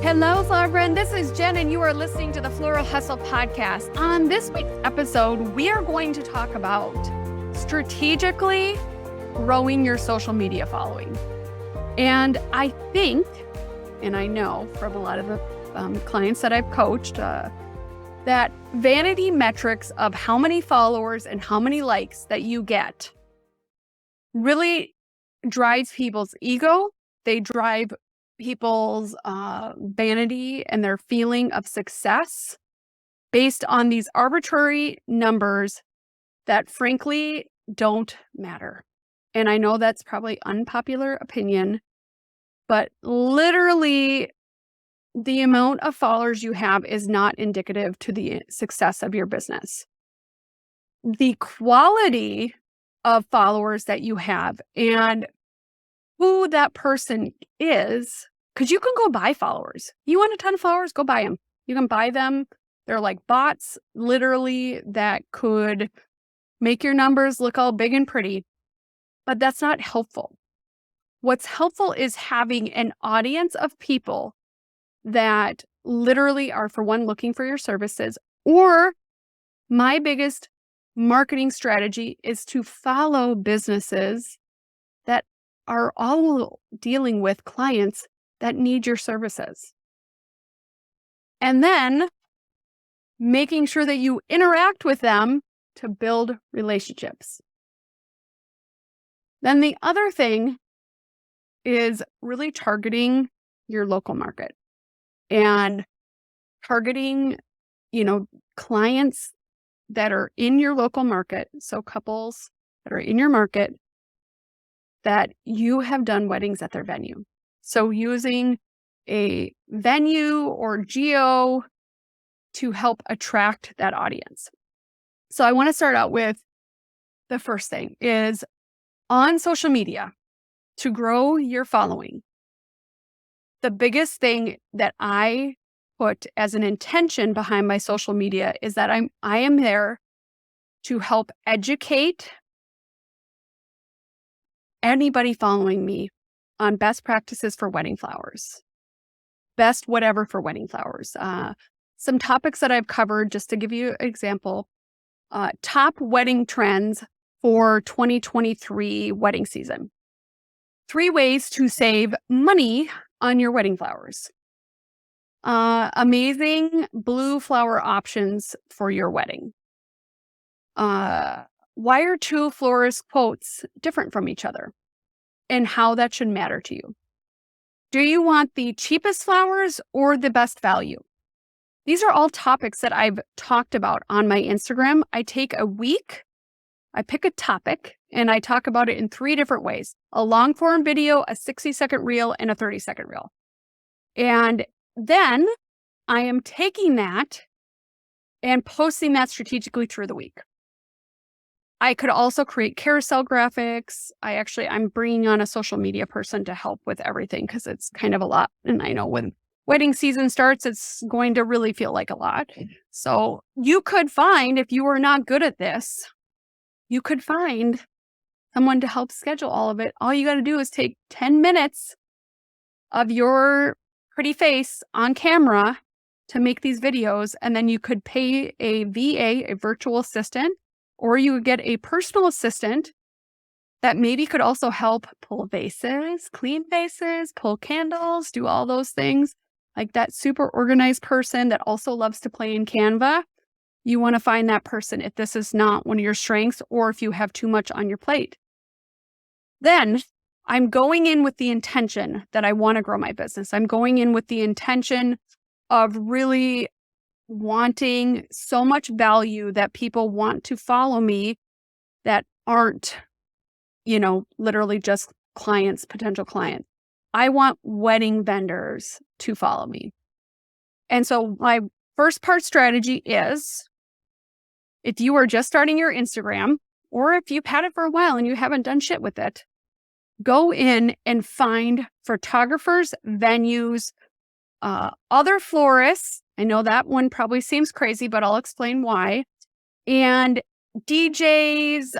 Hello, flower friend. This is Jen, and you are listening to the Floral Hustle podcast. On this week's episode, we are going to talk about strategically growing your social media following. And I think, and I know from a lot of the clients that I've coached, that vanity metrics of how many followers and how many likes that you get really drives people's ego. They drive people's vanity and their feeling of success based on these arbitrary numbers that frankly don't matter. And I know that's probably unpopular opinion, but literally the amount of followers you have is not indicative to the success of your business. The quality of followers that you have and who that person is, because you can go buy followers. You want a ton of followers, go buy them. You can buy them. They're like bots, literally, that could make your numbers look all big and pretty, but that's not helpful. What's helpful is having an audience of people that literally are, for one, looking for your services, or my biggest marketing strategy is to follow businesses that are all dealing with clients that need your services. And then making sure that you interact with them to build relationships. Then the other thing is really targeting your local market and targeting, clients that are in your local market. So couples that are in your market that you have done weddings at their venue. So using a venue or geo to help attract that audience. So I want to start out with the first thing is on social media to grow your following. The biggest thing that I put as an intention behind my social media is that I am there to help educate anybody following me on best practices for wedding flowers, best whatever for wedding flowers. Some topics that I've covered, just to give you an example, top wedding trends for 2023 wedding season. 3 ways to save money on your wedding flowers. Amazing blue flower options for your wedding. Why are 2 florist quotes different from each other and how that should matter to you? Do you want the cheapest flowers or the best value? These are all topics that I've talked about on my Instagram. I take a week, I pick a topic, and I talk about it in 3 different ways: a long form video, a 60-second reel, and a 30-second reel. And then I am taking that and posting that strategically through the week. I could also create carousel graphics. I'm bringing on a social media person to help with everything because it's kind of a lot. And I know when wedding season starts, it's going to really feel like a lot. So you could find, if you are not good at this, you could find someone to help schedule all of it. All you got to do is take 10 minutes of your pretty face on camera to make these videos. And then you could pay a VA, a virtual assistant, or you would get a personal assistant that maybe could also help pull vases, clean vases, pull candles, do all those things. Like that super organized person that also loves to play in Canva. You want to find that person if this is not one of your strengths or if you have too much on your plate. Then I'm going in with the intention that I want to grow my business. I'm going in with the intention of really wanting so much value that people want to follow me that aren't, literally just clients, potential clients. I want wedding vendors to follow me. And so my first part strategy is, if you are just starting your Instagram, or if you've had it for a while and you haven't done shit with it, go in and find photographers, venues, other florists. I know that one probably seems crazy, but I'll explain why. And DJs,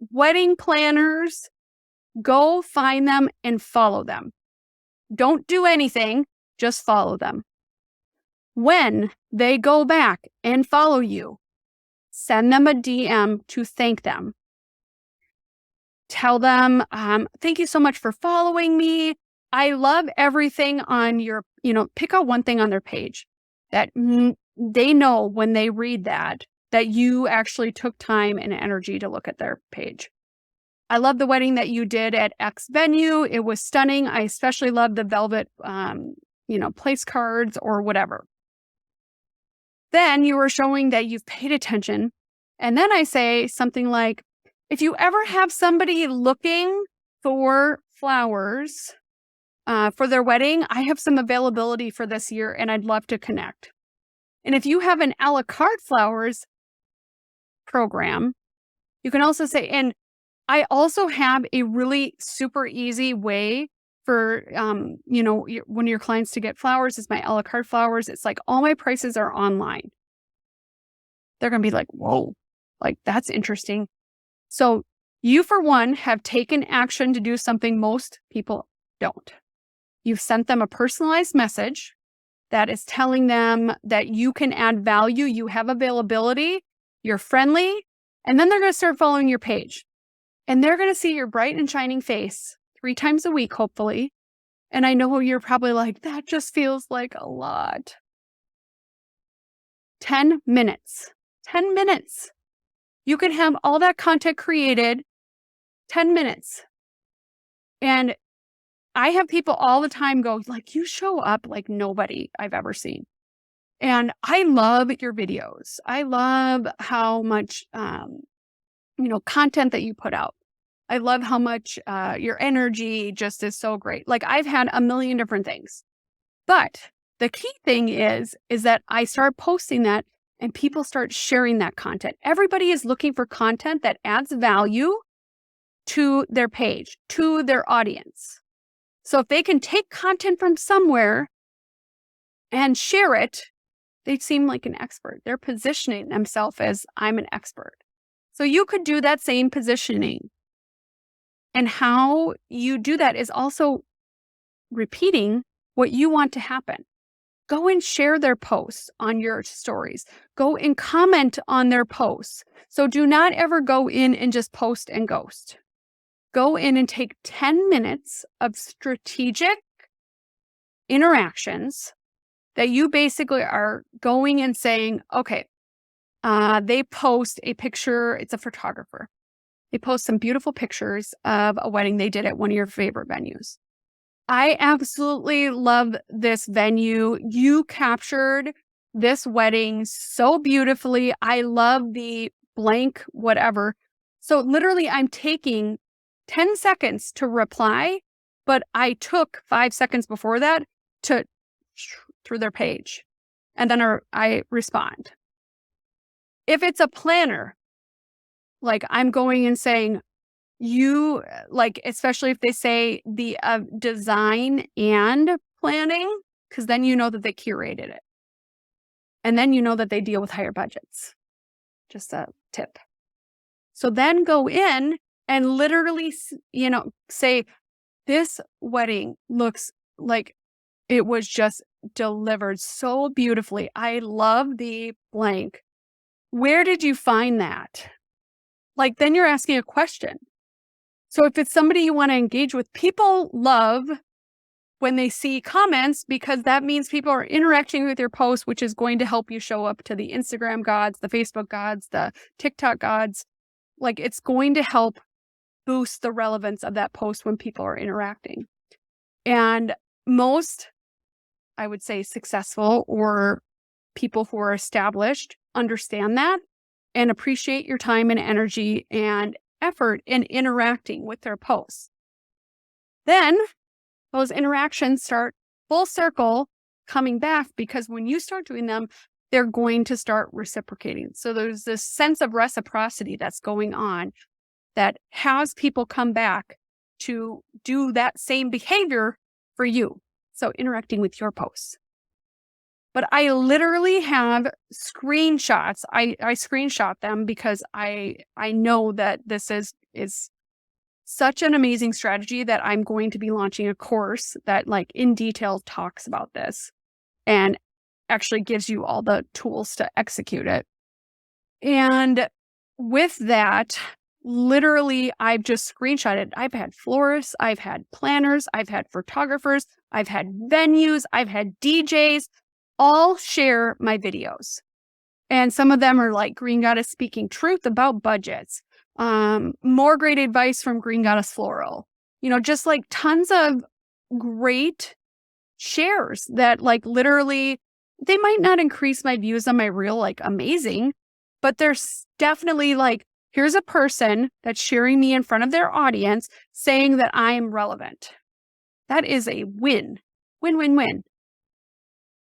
wedding planners, go find them and follow them. Don't do anything. just follow them. When they go back and follow you, send them a DM to thank them. Tell them, thank you so much for following me. I love everything on your, pick out one thing on their page that they know when they read that you actually took time and energy to look at their page. I love the wedding that you did at X venue. It was stunning. I especially love the velvet, place cards or whatever. Then you are showing that you've paid attention. And then I say something like, if you ever have somebody looking for flowers for their wedding, I have some availability for this year and I'd love to connect. And if you have an a la carte flowers program, you can also say, and I also have a really super easy way for, one of your clients to get flowers is my a la carte flowers. It's like all my prices are online. They're going to be like, whoa, like that's interesting. So you, for one, have taken action to do something most people don't. You've sent them a personalized message that is telling them that you can add value, you have availability, you're friendly, and then they're going to start following your page. And they're going to see your bright and shining face 3 times a week, hopefully. And I know you're probably like, that just feels like a lot. 10 minutes. 10 minutes. You can have all that content created 10 minutes. And I have people all the time go, like, you show up like nobody I've ever seen. And I love your videos. I love how much, content that you put out. I love how much your energy just is so great. Like I've had a million different things. But the key thing is that I start posting that and people start sharing that content. Everybody is looking for content that adds value to their page, to their audience. So if they can take content from somewhere and share it, they seem like an expert. They're positioning themselves as I'm an expert. So you could do that same positioning. And how you do that is also repeating what you want to happen. Go and share their posts on your stories. Go and comment on their posts. So do not ever go in and just post and ghost. Go in and take 10 minutes of strategic interactions that you basically are going and saying, okay, they post a picture. It's a photographer. They post some beautiful pictures of a wedding they did at one of your favorite venues. I absolutely love this venue. You captured this wedding so beautifully. I love the blank whatever. So literally I'm taking 10 seconds to reply, but I took 5 seconds before that to through their page. And then I respond. If it's a planner, like I'm going and saying, you like, especially if they say the design and planning, because then you know that they curated it. And then you know that they deal with higher budgets. Just a tip. So then go in and literally, say, this wedding looks like it was just delivered so beautifully. I love the blank. Where did you find that? Like, then you're asking a question. So if it's somebody you want to engage with, people love when they see comments because that means people are interacting with your post, which is going to help you show up to the Instagram gods, the Facebook gods, the TikTok gods. Like, it's going to help boost the relevance of that post when people are interacting. And most, I would say, successful or people who are established understand that and appreciate your time and energy and effort in interacting with their posts. Then those interactions start full circle coming back because when you start doing them, they're going to start reciprocating. So there's this sense of reciprocity that's going on that has people come back to do that same behavior for you. So interacting with your posts. But I literally have screenshots. I screenshot them because I know that this is such an amazing strategy that I'm going to be launching a course that like in detail talks about this and actually gives you all the tools to execute it. And with that, literally, I've just screenshotted. I've had florists, I've had planners, I've had photographers, I've had venues, I've had DJs all share my videos. And some of them are like Green Goddess speaking truth about budgets, more great advice from Green Goddess Floral, just like tons of great shares that like literally, they might not increase my views on my reel like amazing, but there's definitely like, here's a person that's sharing me in front of their audience saying that I am relevant. That is a win, win, win, win.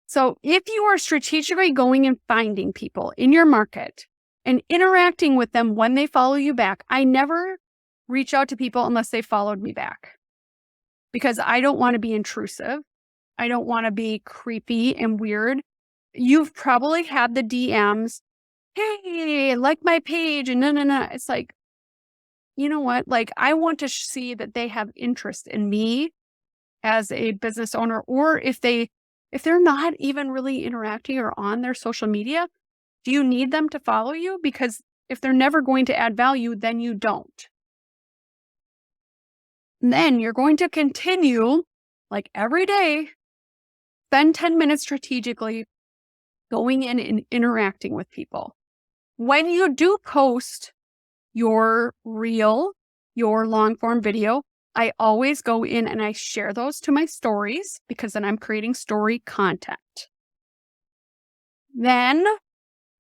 So if you are strategically going and finding people in your market and interacting with them when they follow you back, I never reach out to people unless they followed me back because I don't want to be intrusive. I don't want to be creepy and weird. You've probably had the DMs, hey, like my page, and no. It's like, you know what? Like, I want to see that they have interest in me as a business owner, or if they're not even really interacting or on their social media, do you need them to follow you? Because if they're never going to add value, then you don't. And then you're going to continue, like every day, spend 10 minutes strategically going in and interacting with people. When you do post your reel, your long form video, I always go in and I share those to my stories because then I'm creating story content. Then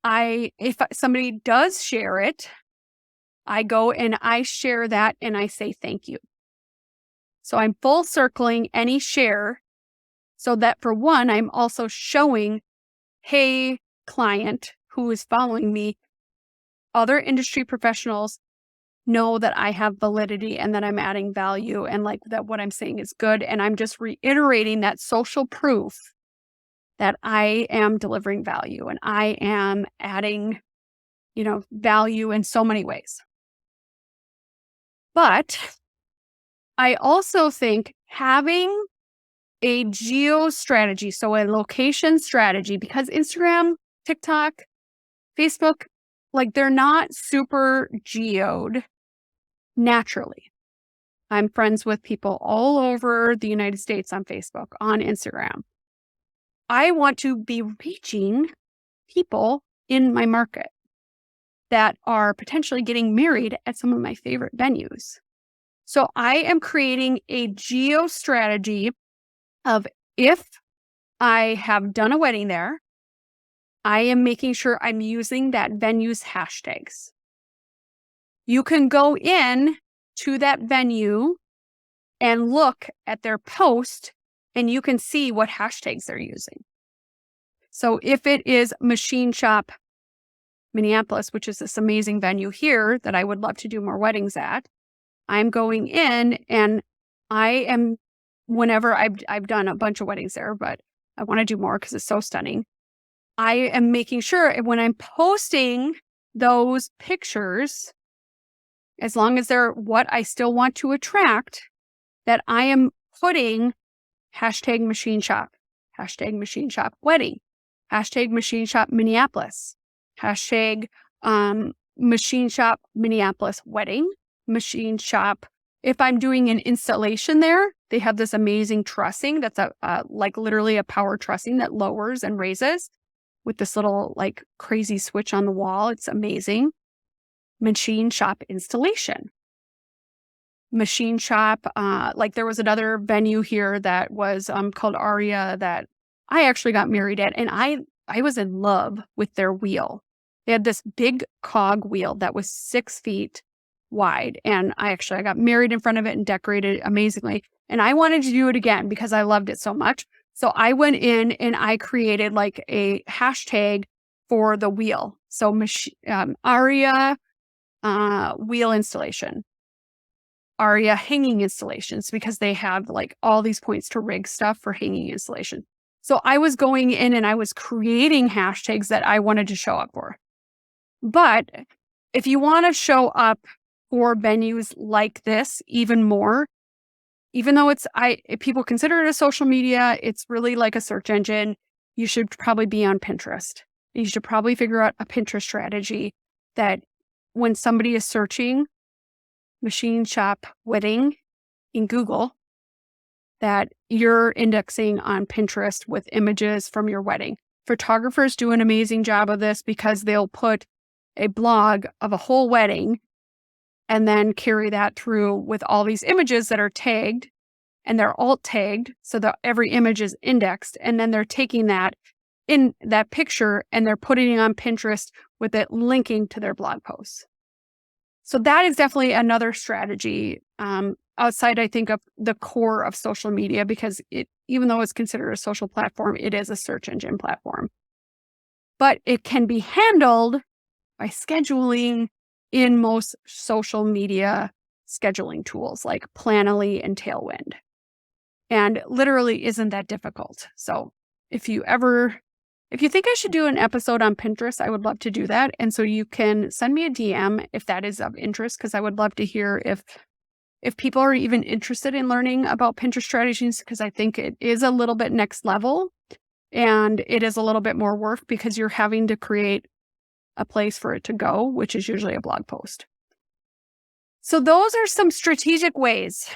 if somebody does share it, I go and I share that and I say thank you. So I'm full circling any share so that for one, I'm also showing, hey, client who is following me, other industry professionals know that I have validity and that I'm adding value and like that what I'm saying is good. And I'm just reiterating that social proof that I am delivering value and I am adding, value in so many ways. But I also think having a geo strategy, so a location strategy, because Instagram, TikTok, Facebook, like they're not super geoed naturally. I'm friends with people all over the United States on Facebook, on Instagram. I want to be reaching people in my market that are potentially getting married at some of my favorite venues. So I am creating a geo strategy of if I have done a wedding there, I am making sure I'm using that venue's hashtags. You can go in to that venue and look at their post and you can see what hashtags they're using. So if it is Machine Shop Minneapolis, which is this amazing venue here that I would love to do more weddings at, I'm going in and I am, whenever I've done a bunch of weddings there, but I want to do more because it's so stunning. I am making sure when I'm posting those pictures, as long as they're what I still want to attract, that I am putting hashtag Machine Shop wedding, hashtag Machine Shop Minneapolis, hashtag Machine Shop Minneapolis wedding, Machine Shop. If I'm doing an installation there, they have this amazing trussing that's like literally a power trussing that lowers and raises with this little like crazy switch on the wall. It's amazing. Machine Shop installation. Machine Shop, like there was another venue here that was called Aria that I actually got married at, and I was in love with their wheel. They had this big cog wheel that was 6 feet wide, and I got married in front of it and decorated it amazingly. And I wanted to do it again because I loved it so much. So I went in and I created like a hashtag for the wheel. So Aria wheel installation, Aria hanging installations, because they have like all these points to rig stuff for hanging installation. So I was going in and I was creating hashtags that I wanted to show up for. But if you want to show up for venues like this even more. Even though if people consider it a social media, it's really like a search engine. You should probably be on Pinterest. You should probably figure out a Pinterest strategy that when somebody is searching machine shop wedding in Google, that you're indexing on Pinterest with images from your wedding. Photographers do an amazing job of this because they'll put a blog of a whole wedding and then carry that through with all these images that are tagged, and they're alt tagged so that every image is indexed. And then they're taking that in that picture and they're putting it on Pinterest with it linking to their blog posts. So that is definitely another strategy outside, I think, of the core of social media, because even though it's considered a social platform, it is a search engine platform. But it can be handled by scheduling in most social media scheduling tools like Planoly and Tailwind. And literally isn't that difficult. So if you think I should do an episode on Pinterest, I would love to do that. And so you can send me a DM if that is of interest, because I would love to hear if people are even interested in learning about Pinterest strategies, because I think it is a little bit next level and it is a little bit more work because you're having to create a place for it to go, which is usually a blog post. So those are some strategic ways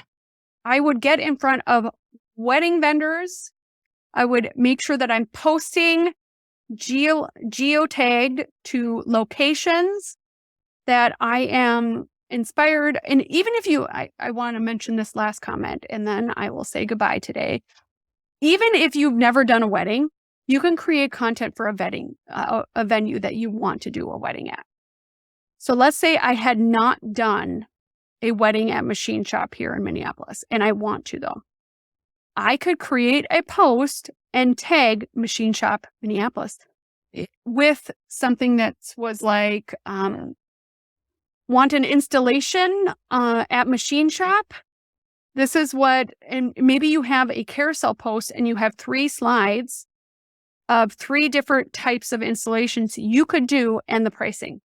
I would get in front of wedding vendors. I would make sure that I'm posting geotagged to locations that I am inspired. And even if I want to mention this last comment and then I will say goodbye today. Even if you've never done a wedding, you can create content for a venue that you want to do a wedding at. So let's say I had not done a wedding at Machine Shop here in Minneapolis, and I want to though. I could create a post and tag Machine Shop Minneapolis with something that was like, want an installation at Machine Shop? This is what, and maybe you have a carousel post and you have 3 slides of 3 different types of installations you could do and the pricing.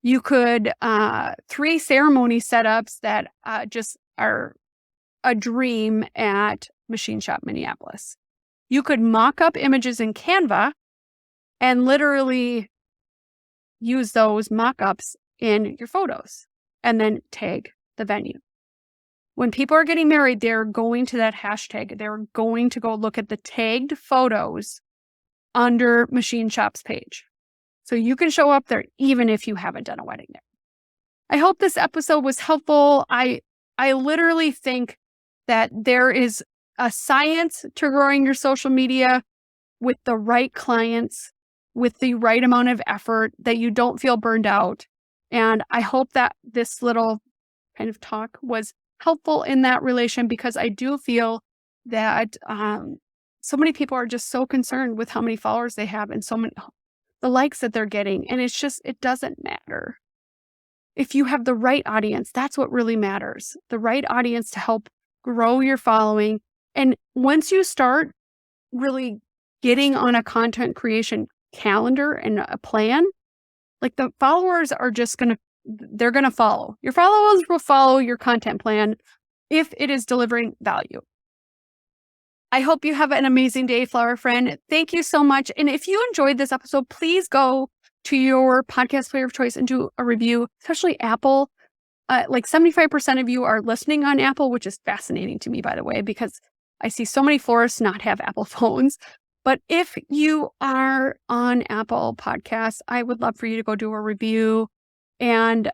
You could, 3 ceremony setups that just are a dream at Machine Shop Minneapolis. You could mock up images in Canva and literally use those mock-ups in your photos and then tag the venue. When people are getting married, they're going to that hashtag. They're going to go look at the tagged photos under Machine Shop's page. So you can show up there even if you haven't done a wedding there. I hope this episode was helpful. I literally think that there is a science to growing your social media with the right clients, with the right amount of effort, that you don't feel burned out. And I hope that this little kind of talk was helpful in that relation, because I do feel that so many people are just so concerned with how many followers they have and the likes that they're getting. And it's just, it doesn't matter. If you have the right audience, that's what really matters. The right audience to help grow your following. And once you start really getting on a content creation calendar and a plan, like the followers are just they're going to follow. Your followers will follow your content plan if it is delivering value. I hope you have an amazing day, flower friend. Thank you so much. And if you enjoyed this episode, please go to your podcast player of choice and do a review, especially Apple. Like 75% of you are listening on Apple, which is fascinating to me, by the way, because I see so many florists not have Apple phones. But if you are on Apple Podcasts, I would love for you to go do a review. And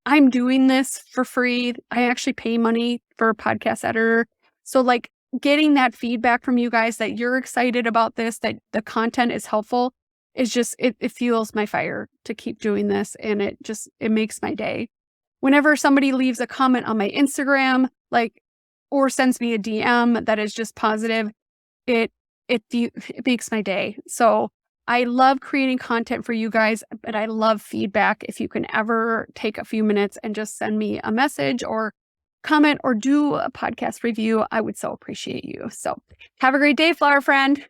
I'm doing this for free. I actually pay money for a podcast editor. So like getting that feedback from you guys that you're excited about this, that the content is helpful, is just, it fuels my fire to keep doing this. And it makes my day. Whenever somebody leaves a comment on my Instagram, or sends me a DM that is just positive, it makes my day. So I love creating content for you guys, but I love feedback. If you can ever take a few minutes and just send me a message or comment or do a podcast review, I would so appreciate you. So have a great day, flower friend.